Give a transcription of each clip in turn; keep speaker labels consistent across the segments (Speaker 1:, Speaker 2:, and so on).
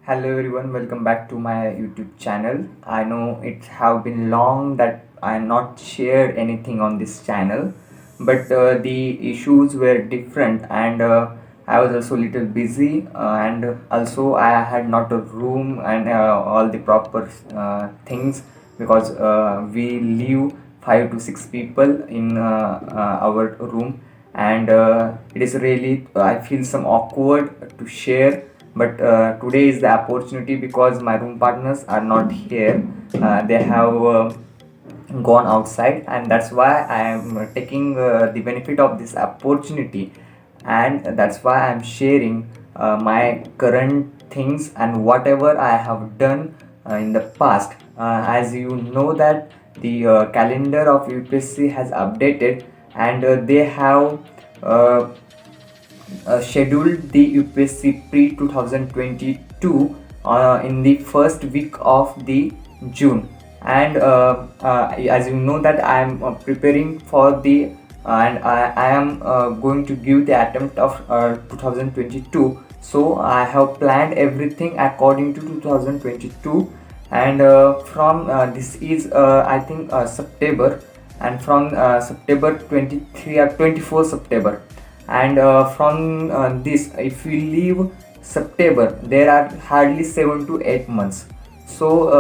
Speaker 1: Hello everyone, welcome back to my YouTube channel. I know it have been long that I not shared anything on this channel, but the issues were different and I was also little busy and also I had not a room and all the proper things because we live 5 to 6 people in our room and it is really I feel some awkward to share, but today is the opportunity because my room partners are not here. They have gone outside, and that's why I am taking the benefit of this opportunity, and that's why I'm sharing my current things and whatever I have done in the past. As you know that the calendar of UPSC has updated, and they have uh, scheduled the UPSC pre 2022 in the first week of the June. And as you know that I am preparing for the and I am going to give the attempt of 2022. So I have planned everything according to 2022, and from this is I think September, and from September 23 or 24 September, and from this if we leave September there are hardly 7 to 8 months. So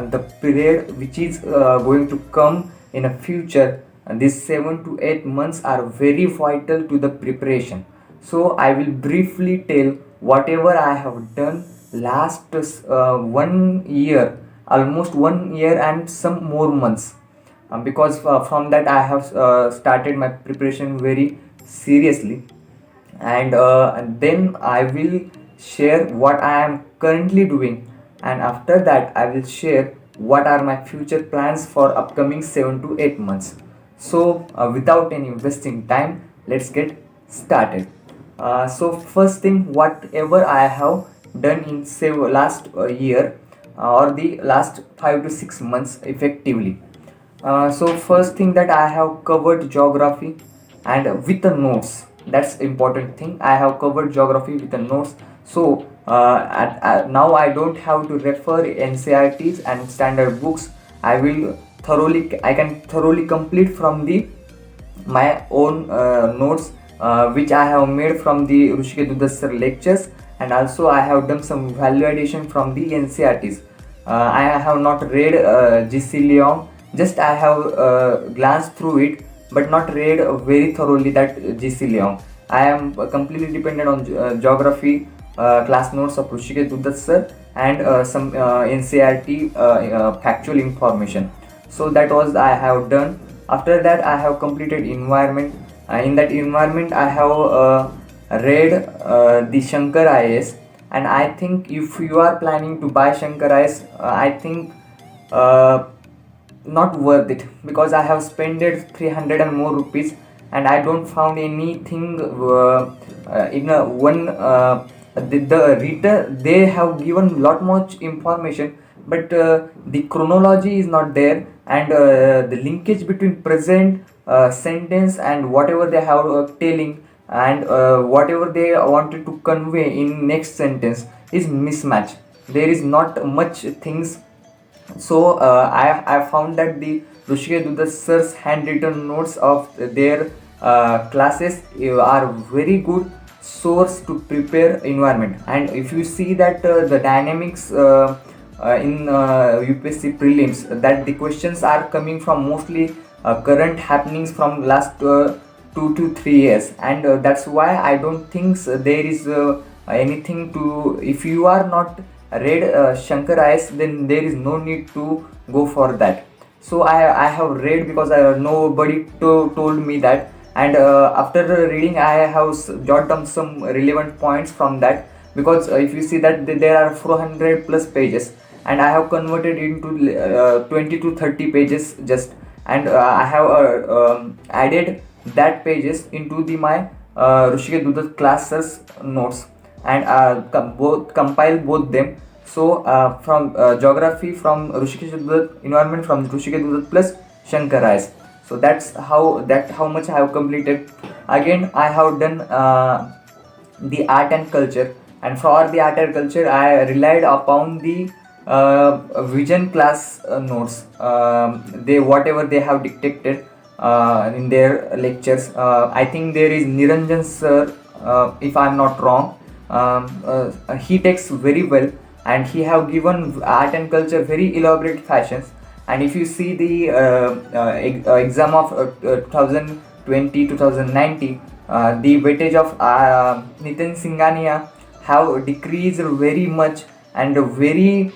Speaker 1: the period which is going to come in a future, these 7 to 8 months are very vital to the preparation. So I will briefly tell whatever I have done last 1 year, almost 1 year and some more months, because from that I have started my preparation very seriously, and then I will share what I am currently doing, and after that I will share what are my future plans for upcoming 7 to 8 months. So without any wasting time, let's get started. So first thing, whatever I have done in say last year or the last 5 to 6 months effectively. So first thing that I have covered geography and with the notes. That's important thing. I have covered geography with the notes. So now I don't have to refer NCRTs and standard books. I can thoroughly complete from the my own notes, which I have made from the Rushikesh Dudas sir lectures, and also I have done some value addition from the NCRTs. I have not read GC Leong, just I have glanced through it, but not read very thoroughly that GC Leong. I am completely dependent on geography class notes of Rushikesh Dudas sir and some NCRT factual information. So that was I have done. After that I have completed environment. In that environment I have read the Shankar IAS, and I think if you are planning to buy Shankar IAS, I think uh, not worth it, because I have spent it 300 and more rupees, and I don't found anything in a one the reader they have given lot much information, but the chronology is not there, and the linkage between present sentence and whatever they have telling, and whatever they wanted to convey in next sentence is mismatch. There is not much things. So I found that the Rushikesh Dudas sir's handwritten notes of their classes are very good source to prepare environment. And if you see that the dynamics in UPSC prelims, that the questions are coming from mostly current happenings from last 2 to 3 years, and that's why I don't think there is anything to, if you are not read Shankar IAS, then there is no need to go for that. So I have read because nobody told me that, and after reading I have jot down some relevant points from that, because if you see that there are 400 plus pages, and I have converted into 20 to 30 pages just, and I have added that pages into the my Rushikesh Dudas classes notes, and both compile both them. So from geography from Rushikesh Dudat, environment from Rushikesh Dudat plus Shankar IAS. So that's how much I have completed. Again I have done the art and culture, and for the art and culture I relied upon the vision class notes. They whatever they have dictated in their lectures. I think there is Niranjan sir, if I'm not wrong. He takes very well, and he have given art and culture very elaborate fashions. And if you see the exam of 2020 2019, the weightage of Nitin Singhania have decreased very much, and very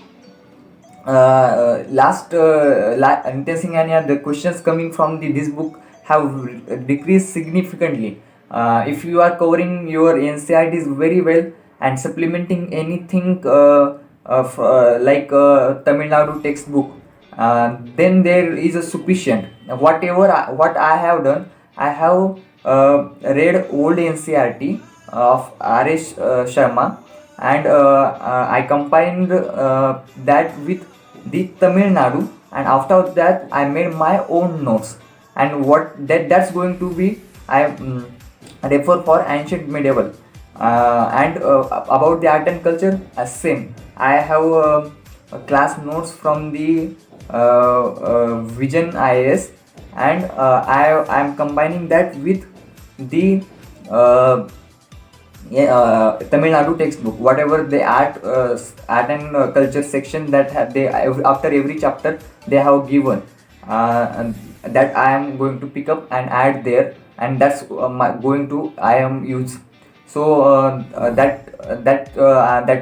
Speaker 1: Nitin Singhania, the questions coming from this book have decreased significantly. If you are covering your NCRTs very well and supplementing anything like Tamil Nadu textbook, then there is a sufficient. What I have done, I have read old NCRT of R.S. Sharma, and I combined that with the Tamil Nadu, and after that I made my own notes. And what that's going to be, I refer for ancient medieval, and about the art and culture, same. I have class notes from the Vision IAS, and I am combining that with the Tamil Nadu textbook, whatever the art and culture section that after every chapter they have given, and that I am going to pick up and add there, and that's going to I am use. So that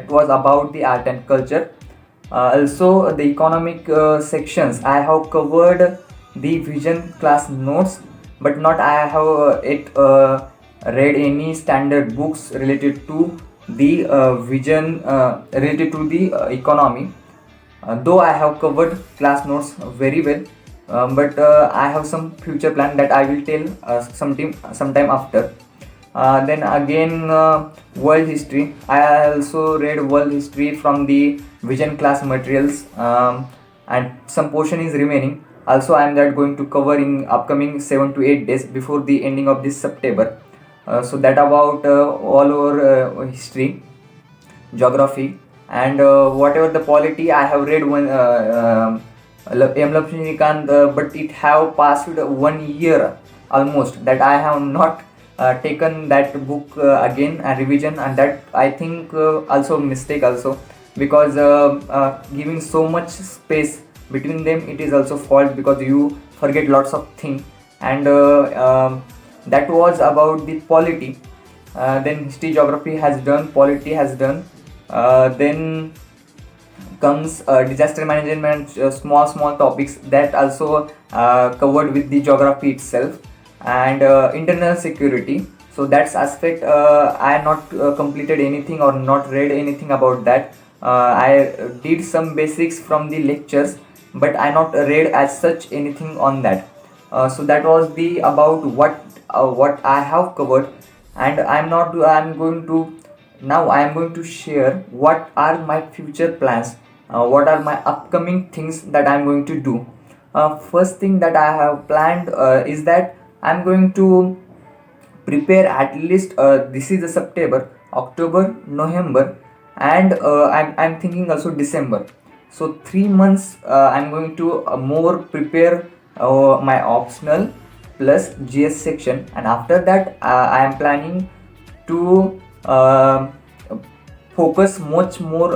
Speaker 1: was about the art and culture. Also, the economic sections I have covered the vision class notes, but not I have read any standard books related to the vision related to the economy. Though I have covered class notes very well, but I have some future plan that I will tell sometime after. Then again, world history. I also read world history from the vision class materials, and some portion is remaining. Also, I am that going to cover in upcoming 7 to 8 days before the ending of this September. So that about all over history, geography, and whatever the polity I have read one M. Lakshmikant, but it have passed 1 year almost that I have not taken that book again and revision, and that I think also mistake also, because giving so much space between them, it is also fault, because you forget lots of things. And that was about the polity. Then history, geography has done, polity has done. Then comes disaster management, small topics that also covered with the geography itself, and internal security. So that's aspect I not completed anything or not read anything about that. I did some basics from the lectures, but I not read as such anything on that. So that was the about what I have covered. And I'm going to now I am going to share what are my future plans, what are my upcoming things that I'm going to do. First thing that I have planned is that I'm going to prepare at least this is the September, October, November, and I'm thinking also December. So 3 months I'm going to more prepare my optional plus GS section, and after that I am planning to focus much more,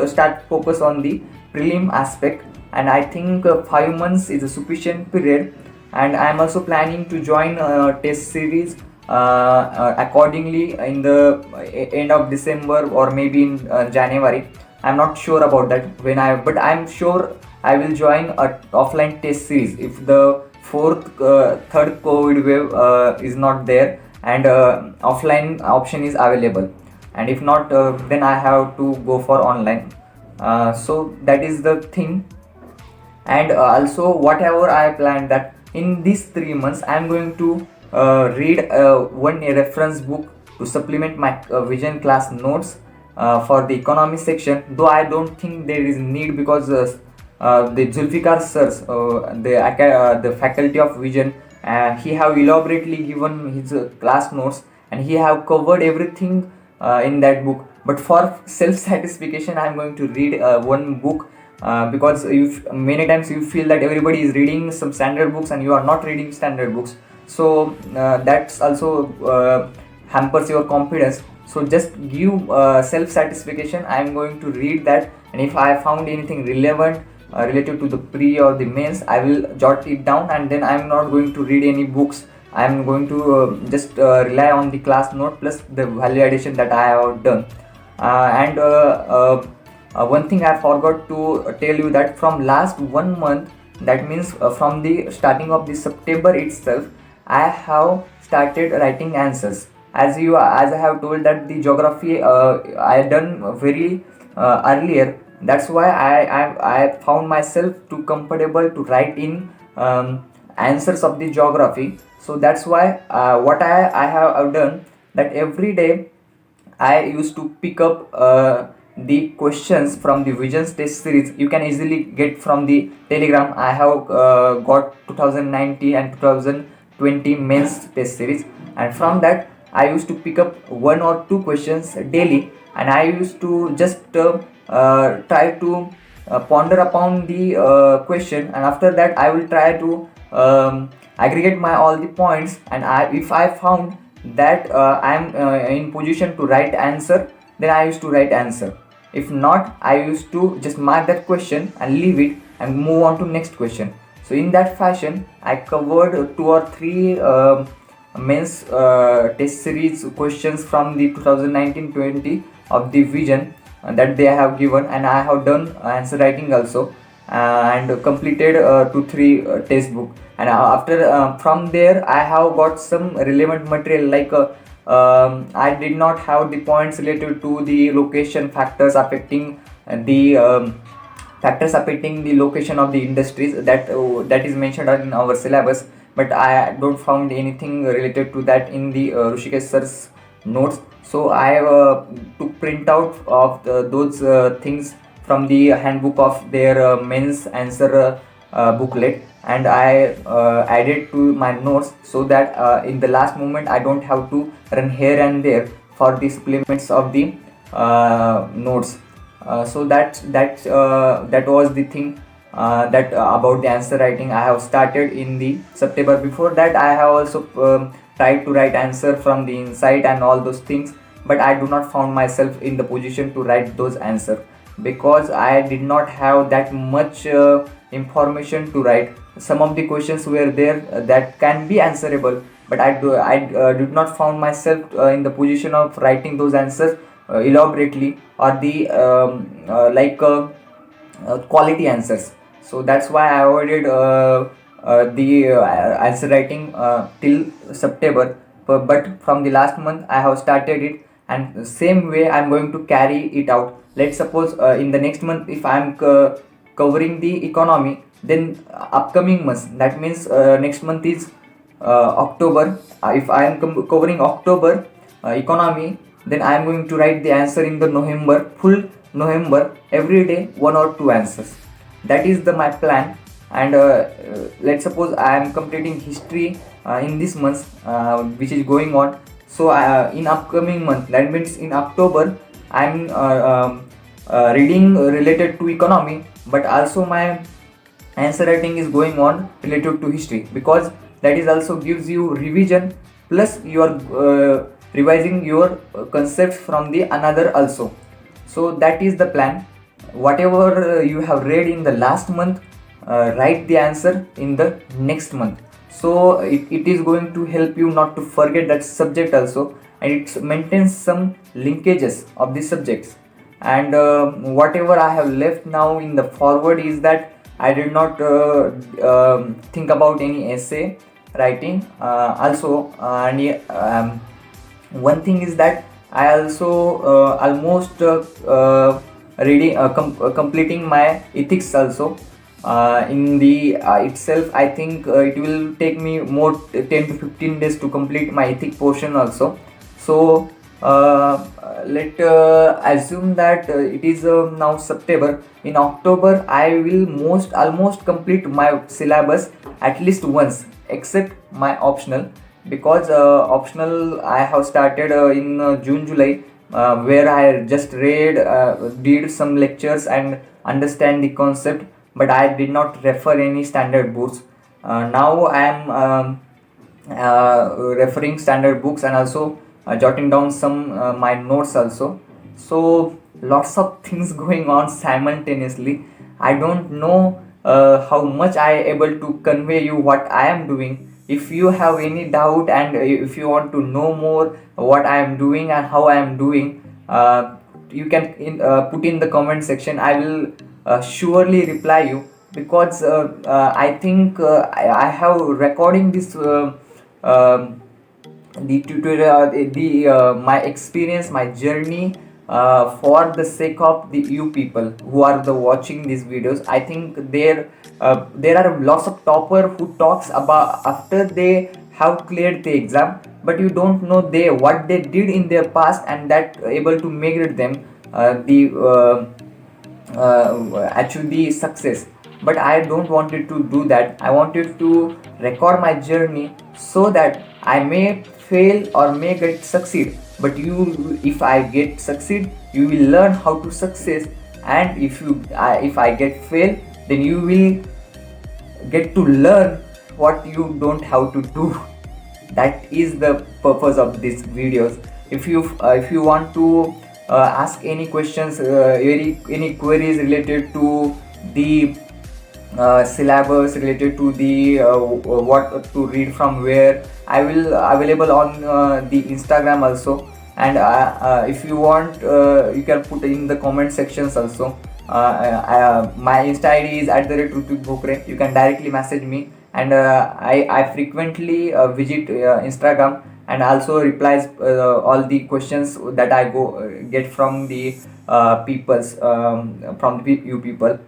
Speaker 1: start focus on the prelim aspect. And I think 5 months is a sufficient period, and I am also planning to join test series accordingly in the end of December or maybe in January. I'm not sure about that but I'm sure I will join a offline test series if the third COVID wave is not there, and offline option is available. And if not, then I have to go for online. So that is the thing. And also whatever I planned, that in these 3 months I am going to read one reference book to supplement my vision class notes for the economy section, though I don't think there is need, because the Zulfikar sirs, the faculty of vision, he have elaborately given his class notes, and he have covered everything in that book. But for self satisfaction, I'm going to read one book, because many times you feel that everybody is reading some standard books and you are not reading standard books. So that's also hampers your confidence. So just give self satisfaction. I'm going to read that, and if I found anything relevant related to the pre or the mains, I will jot it down, and then I'm not going to read any books. I'm going to just rely on the class note plus the value addition that I have done. One thing I forgot to tell you, that from last 1 month, that means from the starting of the September itself, I have started writing answers. As I have told that the geography I done very earlier. That's why I found myself too comfortable to write in answers of the geography. So that's why what I have done, that every day I used to pick up the questions from the Visions test series. You can easily get from the Telegram. I have got 2019 and 2020 mains test series, and from that I used to pick up one or two questions daily, and I used to just try to ponder upon the question, and after that I will try to aggregate my all the points, and if I found that I am in position to write answer, then I used to write answer. If not, I used to just mark that question and leave it and move on to next question. So in that fashion, I covered 2 or 3 mains test series questions from the 2019-20 of the Vision that they have given, and I have done answer writing also, and completed 2 3 test book. And after from there I have got some relevant material, like I did not have the points related to the location factors affecting the location of the industries that is mentioned in our syllabus, but I don't found anything related to that in the Rushikesh sir's notes. So I took printout of those things from the handbook of their mains answer booklet, and I added to my notes, so that in the last moment I don't have to run here and there for the supplements of the notes. So that was the thing, that about the answer writing I have started in the September. Before that I have also tried to write answer from the insight and all those things, but I do not found myself in the position to write those answer, because I did not have that much information to write. Some of the questions were there that can be answerable, but I did not found myself in the position of writing those answers elaborately, or the quality answers. So that's why I avoided the answer writing till September. But from the last month I have started it, and same way I'm going to carry it out. Let's suppose in the next month, if I'm covering the economy, then upcoming months, that means next month is October. If I am covering October economy, then I am going to write the answer in the November, full November, every day 1 or 2 answers. That is the my plan. And let's suppose I am completing history in this month, which is going on. So in upcoming month, that means in October, I am reading related to economy, but also my answer writing is going on related to history, because that is also gives you revision, plus you are revising your concepts from the another also. So that is the plan. Whatever you have read in the last month, write the answer in the next month. So it is going to help you not to forget that subject also, and it maintains some linkages of the subjects. And whatever I have left now in the forward is that I did not think about any essay writing also. And one thing is that I also almost reading completing my ethics also. In the itself, I think it will take me more 10 to 15 days to complete my ethic portion also. So let assume that it is now September. In October I will almost complete my syllabus at least once, except my optional, because optional I have started in June July, where I just read some lectures and understand the concept, but I did not refer any standard books. Now I am referring standard books, and also jotting down some my notes also. So lots of things going on simultaneously. I don't know how much I able to convey you what I am doing. If you have any doubt, and if you want to know more what I am doing and how I am doing, you can put in the comment section. I will surely reply you, because I think I have recording this the tutorial, my experience, my journey, for the sake of the you people who are the watching these videos. I think there are lots of topper who talks about after they have cleared the exam, but you don't know they what they did in their past, and that able to make them the achieve the success. But I don't wanted to do that. I wanted to record my journey so that I may fail or may get succeed, but you, if I get succeed, you will learn how to success. And if I get fail, then you will get to learn what you don't have to do. That is the purpose of these videos. If you want to ask any questions, any queries related to the syllabus, related to the what to read from where, I will available on the Instagram also. And if you want, you can put in the comment sections also. My Insta ID is @Rutik You can directly message me, and I frequently visit Instagram, and also replies all the questions that I get from the peoples, from the you people.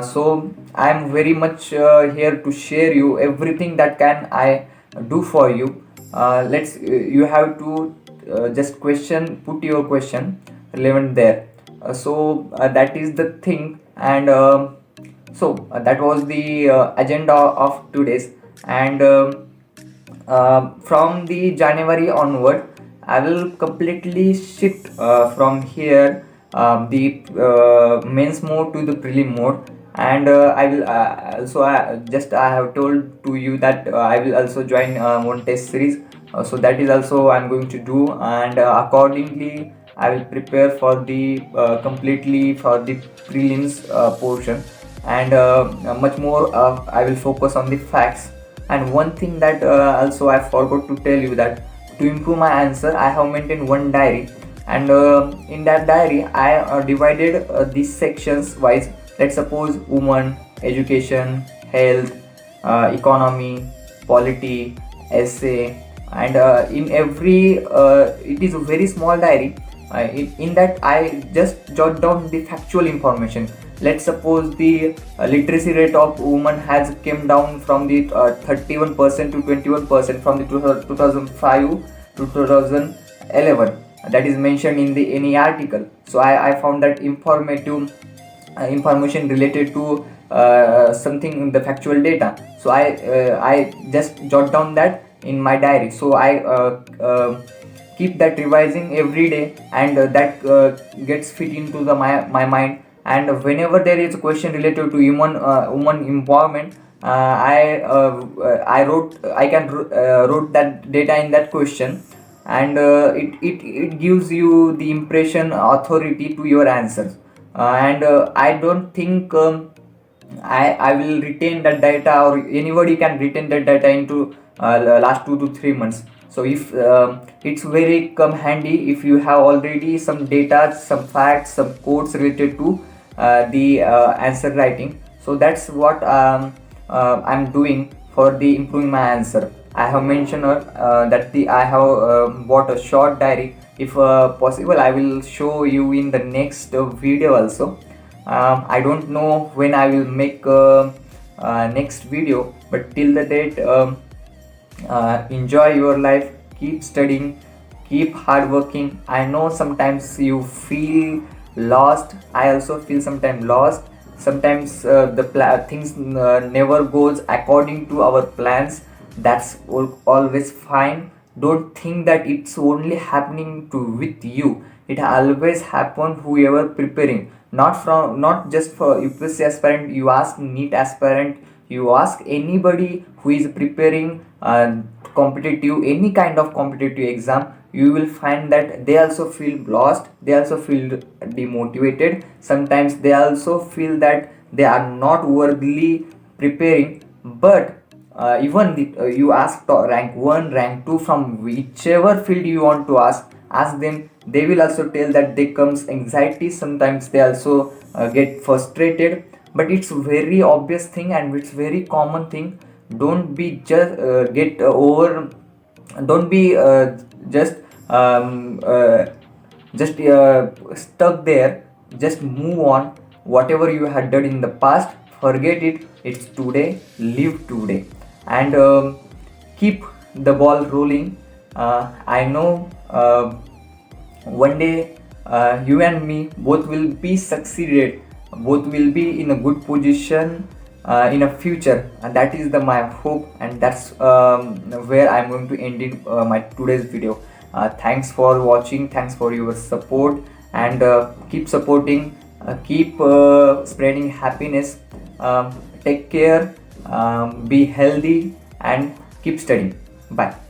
Speaker 1: So I am very much here to share you everything that can I do for you. Let's You have to just put your question relevant there. That is the thing. And that was the agenda of today's. And from the January onward, I will completely shift from here, the mains mode to the prelim mode. And I will also just I have told to you that I will also join one test series. So that is also I'm going to do, and accordingly I will prepare for the completely for the prelims portion. And much more I will focus on the facts. And one thing that also I forgot to tell you, that to improve my answer, I have maintained one diary. And in that diary I divided these sections wise. Let's suppose women, education, health, economy, polity, essay. And in every it is a very small diary. In that I just jot down the factual information. Let's suppose the literacy rate of women has came down from the 31% to 21% from the 2005 to 2011. That is mentioned in the any article. So I found that informative information related to something in the factual data. So I just jot down that in my diary. So I keep that revising every day, and that gets fit into my mind. And whenever there is a question related to woman empowerment, I can wrote that data in that question. And it gives you the impression authority to your answers. And I don't think I will retain that data, or anybody can retain that data into last 2 to 3 months. So if it's very come handy if you have already some data, some facts, some quotes related to the answer writing. So that's what I'm doing for the improving my answer. I have mentioned that I have bought a short diary. If possible, I will show you in the next video also. I don't know when I will make next video, but till the date, enjoy your life, keep studying, keep hard working. I know sometimes you feel lost. I also feel sometimes lost. Sometimes things never goes according to our plans. That's always fine. Don't think that it's only happening to with you. it always happen whoever preparing, not just for UPSC aspirant. You ask NEET aspirant, you ask anybody who is preparing competitive, any kind of competitive exam, you will find that they also feel lost, they also feel demotivated. Sometimes they also feel that they are not worthily preparing. But even you ask rank 1, rank 2, from whichever field you want to ask them, they will also tell that they comes anxiety. Sometimes they also get frustrated. But it's very obvious thing and it's very common thing. Don't be just get over, don't be just um, uh, stuck there. Just move on. Whatever you had done in the past, forget it. It's today. Live today. And keep the ball rolling. I know one day you and me both will be succeeded, both will be in a good position in a future, and that is the my hope. And that's where I'm going to end it, my today's video. Thanks for watching, thanks for your support, and keep supporting, keep spreading happiness. Take care, be healthy, and keep studying. Bye.